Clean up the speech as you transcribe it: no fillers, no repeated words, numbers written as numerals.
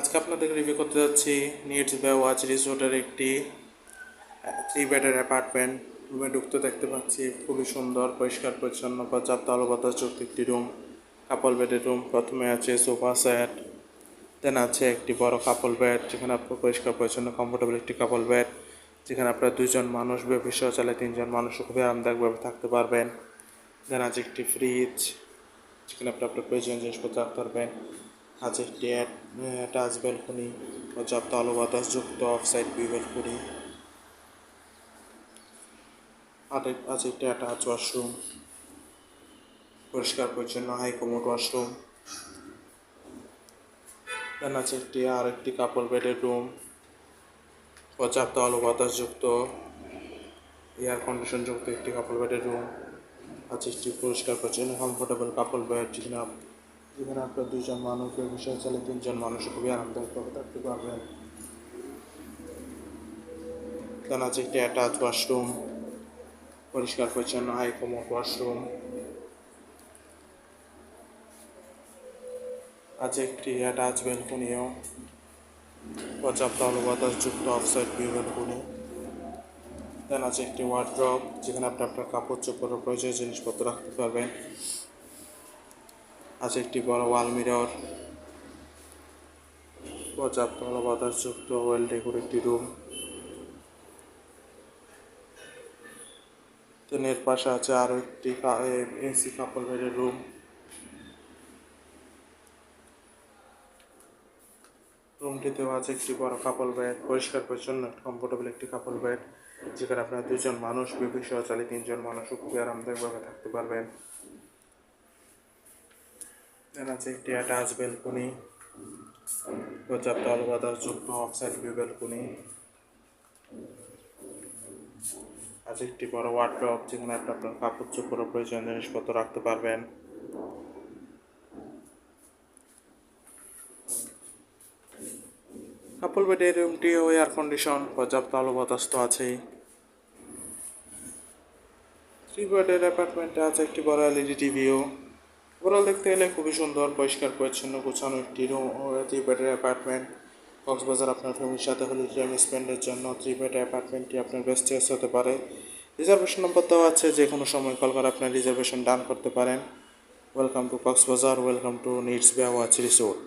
আজকে আপনাদের রিভিউ করতে যাচ্ছি নিডস বে ওয়াচ রিসোর্টের একটি 3 বেডের অ্যাপার্টমেন্ট। রুমে ঢুকতে দেখতে পাচ্ছি খুবই সুন্দর, পরিষ্কার পরিচ্ছন্ন, পর্যাপ্ত আলো বাতাসযুক্ত একটি রুম। কাপল বেডের রুম। প্রথমে আছে সোফা সেট, দেন আছে একটি বড় কাপল বেড, যেখানে আপনার পরিষ্কার পরিচ্ছন্ন কমফোর্টেবল একটি কাপল বেড, যেখানে আপনার 2জন মানুষ বিষয় চালে 3জন মানুষও খুবই আরামদায়কভাবে থাকতে পারবেন। দেন আছে একটি ফ্রিজ, যেখানে আপনি আপনার প্রয়োজনীয় জিনিসপত্র রাখতে পারবেন। আছে একটি টাচ ব্যালকনি, পর্যাপ্ত আলো বাতাসযুক্ত অফ সাইড ভিউ ব্যালকনি। আছে একটি অ্যাটাচ ওয়াশরুম, পরিষ্কার পরিচ্ছন্ন হাই কমোড ওয়াশরুম। দেন আছে একটি কাপল বেডের রুম, পর্যাপ্ত আলো বাতাসযুক্ত এয়ার কন্ডিশনযুক্ত একটি কাপল বেডের রুম। আছে একটি পরিষ্কার পরিচ্ছন্ন কমফোর্টেবল কাপল বেড, যেখানে আপনার 2জন মানুষ বিষয় চলে 3জন মানুষ খুবই আরামদায়কভাবে থাকতে পারবেন। দেন আছে একটি অ্যাটাচ ওয়াশরুম, পরিষ্কার পরিচ্ছন্ন হাই কমোড ওয়াশরুম। আছে একটি অ্যাটাচ ব্যালকনিও, পর্যাপ্ত আলো বাতাসযুক্ত অফসাইড ভিউ ব্যালকনি। দেন আছে একটি ওয়ার্ড্রপ, যেখানে আপনি আপনার কাপড় চোপড় ও প্রয়োজনীয় জিনিসপত্র রাখতে পারবেন। আছে একটি বড় ওয়াল মিরর, পর্যাপ্ত আলো বাতাসযুক্ত ওয়েল ডেকোর একটি রুম। দেন এর পাশে আছে আরও একটি এসি কাপল বেডের রুম। রুমটিতেও আছে একটি বড় কাপল বেড, পরিষ্কার পরিচ্ছন্ন কমফোর্টেবল একটি কাপল বেড, যেখানে আপনার 2জন মানুষ বিষয় চলে 3জন মানুষও খুবই আরামদায়কভাবে থাকতে পারবেন। দেন আছে একটি অ্যাটাচ ব্যালকনি, পর্যাপ্ত আলো বাতাসযুক্ত অফসাইড ভিউ ব্যালকনি। আছে একটি বড় ওয়ার্ডরোব, যেখানে আপনি আপনার কাপড় চোপড় ও প্রয়োজনীয় জিনিসপত্র রাখতে পারবেন। কাপল বেডের রুমটিও এয়ার কন্ডিশন, পর্যাপ্ত আলো বাতাস তো আছেই। 3 বেডের অ্যাপার্টমেন্টে আছে একটি বড় এলইডি টিভিও। ওভারঅল দেখতে গেলে খুবই সুন্দর, পরিষ্কার পরিচ্ছন্ন গোছানো একটি রুম ও 3 বেডের অ্যাপার্টমেন্ট। কক্সবাজার আপনার ফ্যামিলির সাথে হলিডে টাইম স্পেন্ডের জন্য 3 বেড অ্যাপার্টমেন্টটি আপনার বেস্ট চয়েস হতে পারে। রিজার্ভেশন নম্বর দেওয়া আছে, যে কোনো সময় কল করে আপনার রিজার্ভেশন ডান করতে পারেন। Welcome to Cox's Bazar, welcome to needs বে ওয়াচ রিসোর্ট।